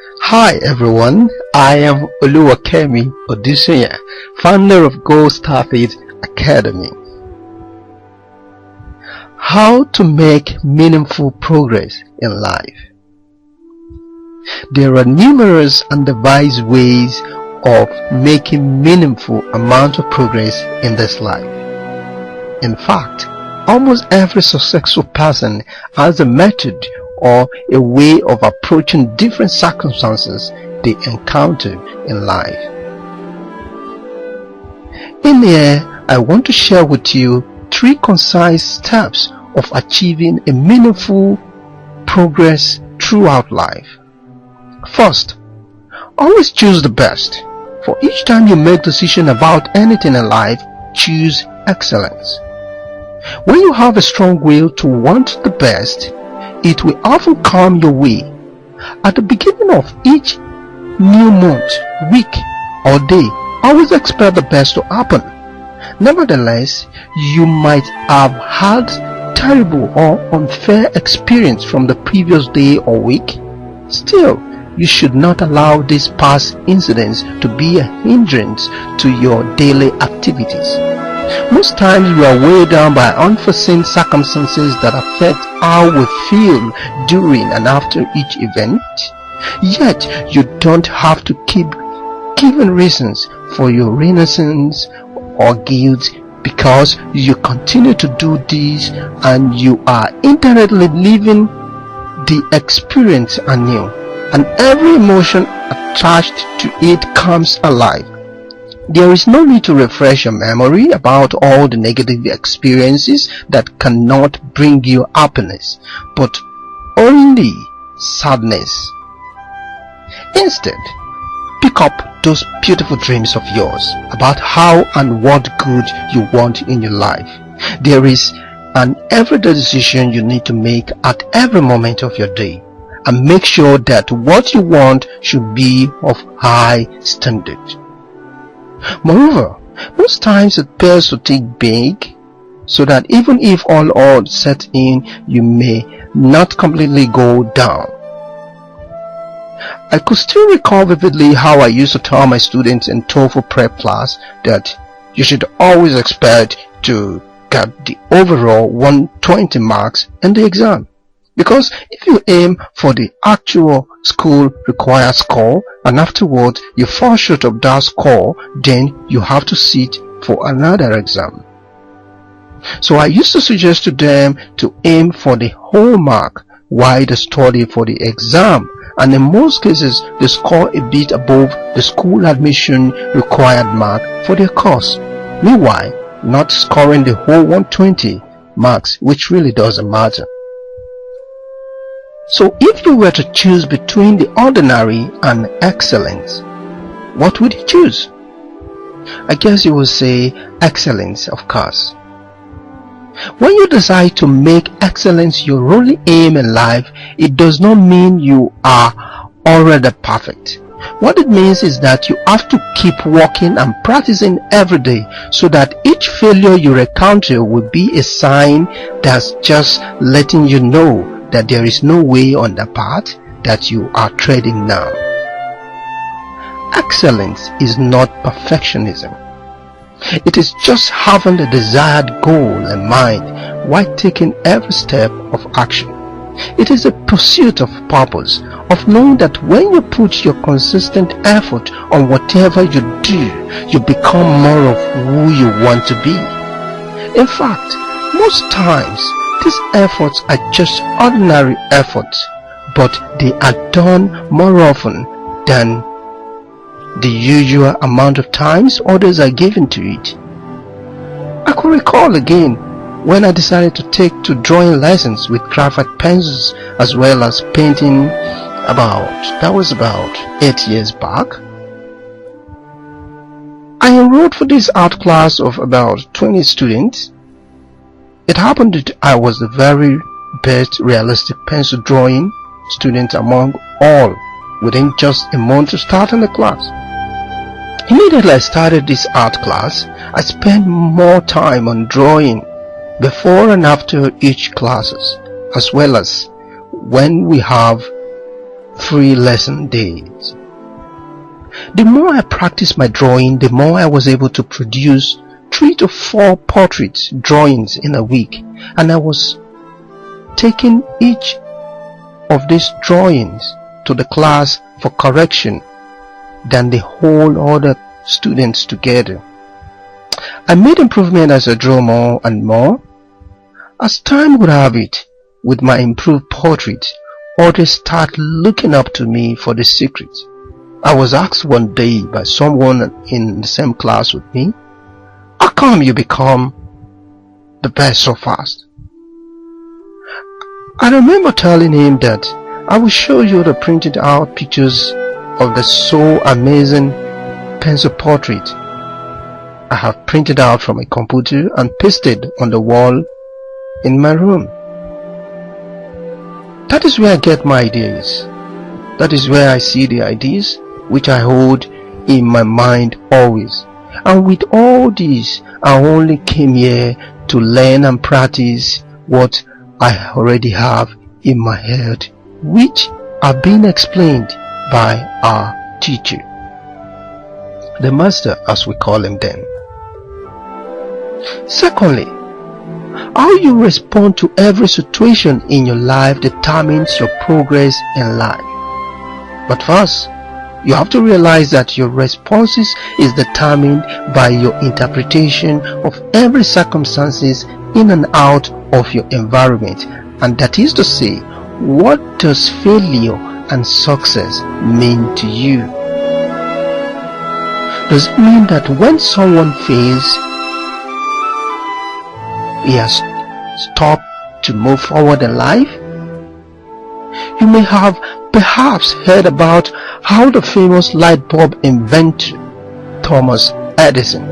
Hi everyone, I am Oluwakemi Odusanya, founder of Gold Starfaith Academy. How to make meaningful progress in life. There are numerous and diverse ways of making meaningful amount of progress in this life. In fact, almost every successful person has a method or a way of approaching different circumstances they encounter in life. In here, I want to share with you 3 concise steps of achieving a meaningful progress throughout life. First, always choose the best. For each time you make decision about anything in life, choose excellence. When you have a strong will to want the best, it will often come your way. At the beginning of each new month, week, or day, always expect the best to happen. Nevertheless, you might have had terrible or unfair experience from the previous day or week. Still, you should not allow these past incidents to be a hindrance to your daily activities. Most times we are weighed down by unforeseen circumstances that affect how we feel during and after each event. Yet you don't have to keep giving reasons for your renaissance or guilt, because you continue to do this and you are indirectly living the experience anew, and every emotion attached to it comes alive. There is no need to refresh your memory about all the negative experiences that cannot bring you happiness, but only sadness. Instead, pick up those beautiful dreams of yours about how and what good you want in your life. There is an everyday decision you need to make at every moment of your day, and make sure that what you want should be of high standard. Moreover, most times it pays to think big, so that even if all odds set in, you may not completely go down. I could still recall vividly how I used to tell my students in TOEFL prep class that you should always expect to get the overall 120 marks in the exam. Because if you aim for the actual school required score and afterwards you fall short of that score, then you have to sit for another exam. So I used to suggest to them to aim for the whole mark while they study for the exam, and in most cases they score a bit above the school admission required mark for their course, meanwhile not scoring the whole 120 marks, which really doesn't matter. So if you were to choose between the ordinary and excellence, what would you choose? I guess you would say excellence, of course. When you decide to make excellence your only aim in life, it does not mean you are already perfect. What it means is that you have to keep working and practicing every day, so that each failure you encounter will be a sign that's just letting you know that there is no way on the path that you are treading now. Excellence is not perfectionism. It is just having the desired goal in mind while taking every step of action. It is a pursuit of purpose, of knowing that when you put your consistent effort on whatever you do, you become more of who you want to be. In fact, most times, these efforts are just ordinary efforts, but they are done more often than the usual amount of times others are given to it. I could recall again when I decided to take to drawing lessons with graphite pencils as well as painting that was about 8 years back. I enrolled for this art class of about 20 students. It happened that I was the very best realistic pencil drawing student among all within just a month of starting the class. Immediately I started this art class, I spent more time on drawing before and after each classes, as well as when we have free lesson days. The more I practiced my drawing, the more I was able to produce 3 to 4 portrait drawings in a week, and I was taking each of these drawings to the class for correction than the whole other students together. I made improvement as I drew more and more. As time would have it, with my improved portraits, others start looking up to me for the secret. I was asked one day by someone in the same class with me, "How come you become the best so fast?" I remember telling him that I will show you the printed out pictures of the so amazing pencil portrait I have printed out from a computer and pasted on the wall in my room. That is where I get my ideas. That is where I see the ideas which I hold in my mind always. And with all this, I only came here to learn and practice what I already have in my head, which are being explained by our teacher, the master as we call him then. Secondly, how you respond to every situation in your life determines your progress in life. But first, you have to realize that your responses is determined by your interpretation of every circumstances in and out of your environment, and that is to say, what does failure and success mean to you? Does it mean that when someone fails, he has stopped to move forward in life? You may have perhaps heard about how the famous light bulb inventor Thomas Edison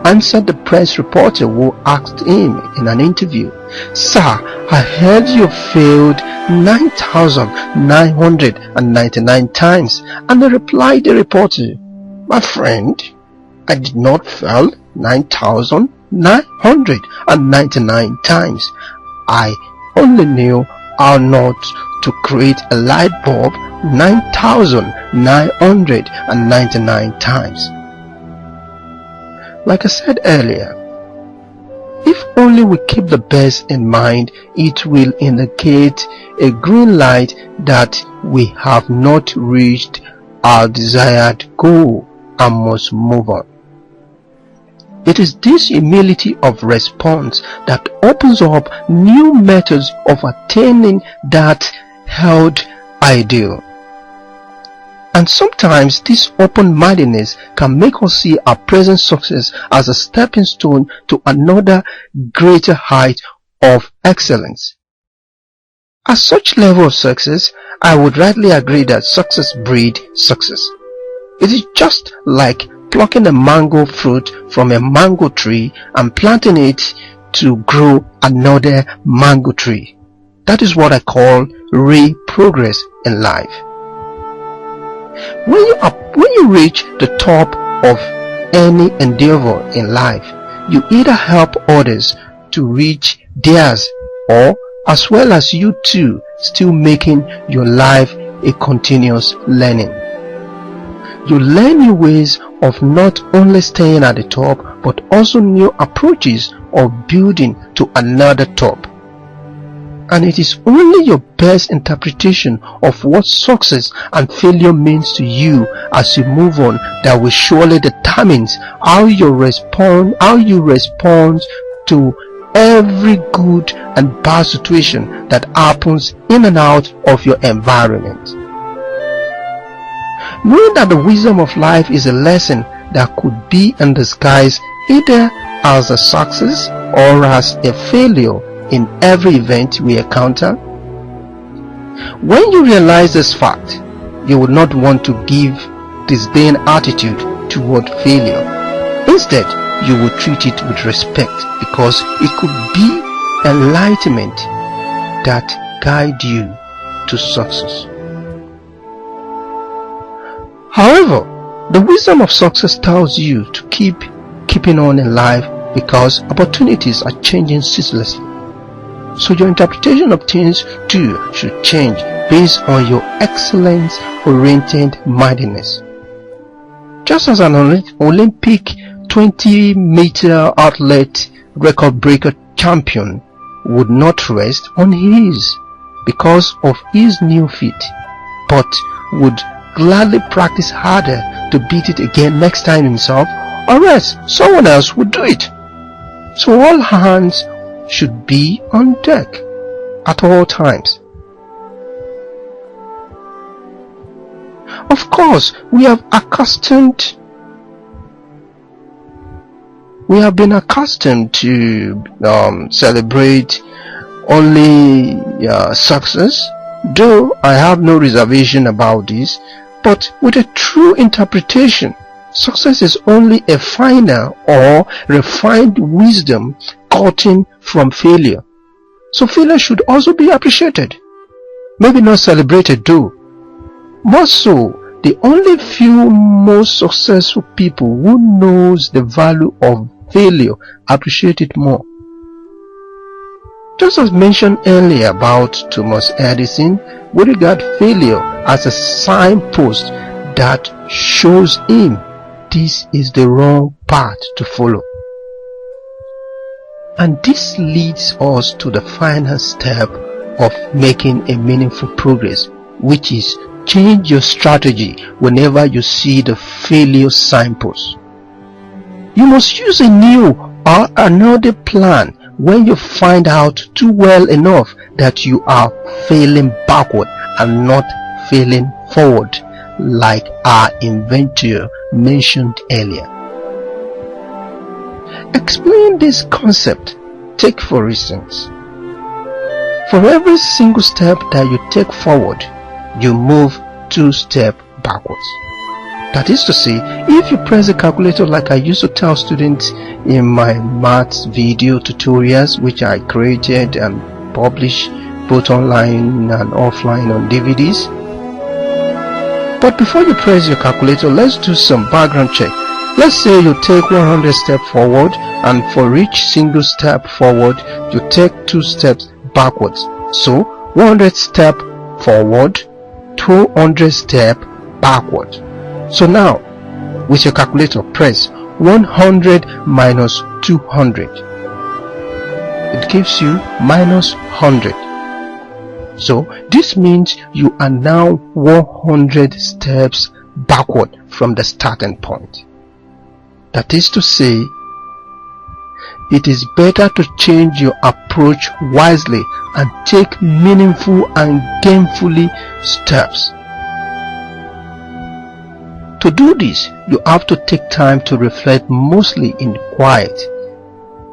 answered the press reporter who asked him in an interview, "Sir, I heard you failed 9,999 times." And the reporter, "My friend, I did not fail 9,999 times. I only knew how not to create a light bulb 9,999 times." Like I said earlier, if only we keep the best in mind, it will indicate a green light that we have not reached our desired goal and must move on. It is this humility of response that opens up new methods of attaining that held ideal. And sometimes this open-mindedness can make us see our present success as a stepping stone to another greater height of excellence. At such level of success, I would rightly agree that success breeds success. It is just like plucking a mango fruit from a mango tree and planting it to grow another mango tree. That is what I call real progress in life. When you reach the top of any endeavor in life, you either help others to reach theirs, or as well as you too still making your life a continuous learning. You learn new ways of not only staying at the top, but also new approaches of building to another top. And it is only your best interpretation of what success and failure means to you as you move on that will surely determine how you respond to every good and bad situation that happens in and out of your environment. Knowing that the wisdom of life is a lesson that could be in disguise either as a success or as a failure in every event we encounter. When you realize this fact, you will not want to give disdain attitude toward failure. Instead, you will treat it with respect, because it could be enlightenment that guide you to success. However, the wisdom of success tells you to keeping on in life, because opportunities are changing ceaselessly. So your interpretation of things too should change based on your excellence-oriented mindedness. Just as an Olympic 20-meter athlete record breaker champion would not rest on his because of his new feat, but would gladly practice harder to beat it again next time himself, or else someone else would do it. So all hands should be on deck at all times. Of course, we have been accustomed to celebrate only success, though I have no reservation about this, but with a true interpretation, success is only a finer or refined wisdom gotten from failure. So failure should also be appreciated, maybe not celebrated though. More so, the only few most successful people who knows the value of failure appreciate it more. Just as mentioned earlier about Thomas Edison, we regard failure as a signpost that shows him this is the wrong path to follow. And this leads us to the final step of making a meaningful progress, which is change your strategy whenever you see the failure signpost. You must use a new or another plan when you find out too well enough that you are failing backward and not failing forward, like our inventor mentioned earlier. Explain this concept. Take for instance, for every single step that you take forward, you move 2 steps backwards. That is to say, if you press the calculator like I used to tell students in my maths video tutorials, which I created and publish both online and offline on DVDs. But before you press your calculator, let's do some background check. Let's say you take 100 steps forward, and for each single step forward, you take 2 steps backwards. So 100 steps forward, 200 steps backward. So now, with your calculator, press 100 minus 200. It gives you minus 100. So this means you are now 100 steps backward from the starting point. That is to say, it is better to change your approach wisely and take meaningful and gainfully steps. To do this, you have to take time to reflect, mostly in quiet,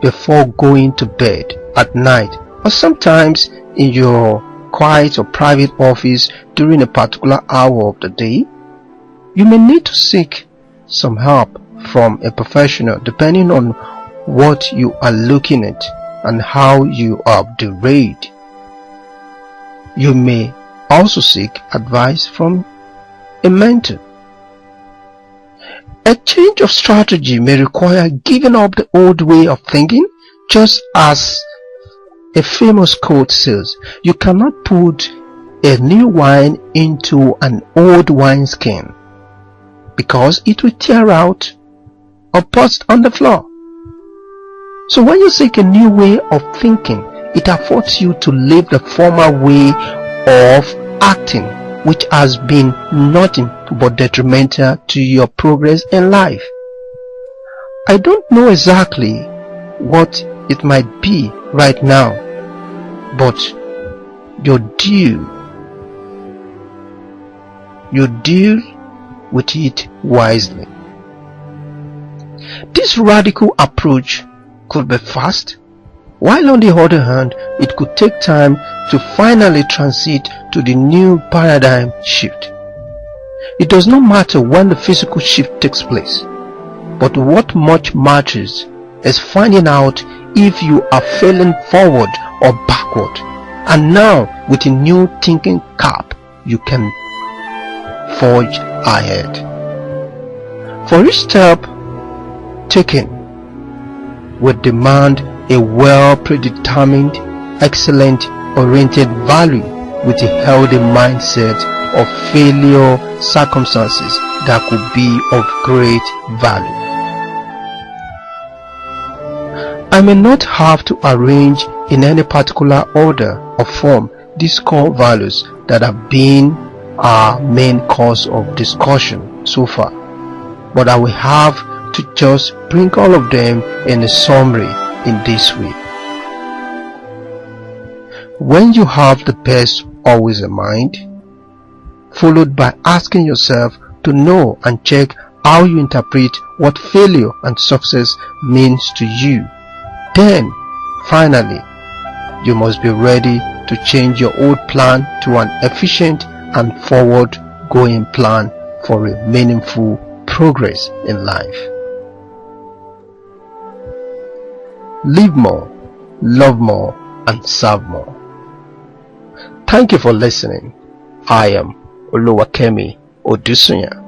before going to bed at night, or sometimes in your quiet or private office during a particular hour of the day. You may need to seek some help from a professional depending on what you are looking at and how you are derailed. You may also seek advice from a mentor. A change of strategy may require giving up the old way of thinking, just as a famous quote says, you cannot put a new wine into an old wineskin because it will tear out or burst on the floor. So when you seek a new way of thinking, it affords you to leave the former way of acting, which has been nothing but detrimental to your progress in life. I don't know exactly what it might be right now, but you deal with it wisely. This radical approach could be fast, while on the other hand, it could take time to finally transit to the new paradigm shift. It does not matter when the physical shift takes place, but what much matters is finding out if you are failing forward or backward. And now, with a new thinking cap, you can forge ahead. For each step taken will demand a well predetermined, excellent oriented value with a healthy mindset of failure circumstances that could be of great value. I may not have to arrange in any particular order or form these core values that have been our main cause of discussion so far, but I will have to just bring all of them in a summary in this way. When you have the best always in mind, followed by asking yourself to know and check how you interpret what failure and success means to you, then finally you must be ready to change your old plan to an efficient and forward-going plan for a meaningful progress in life. Live more, love more, and serve more. Thank you for listening. I am Oluwakemi Odusanya.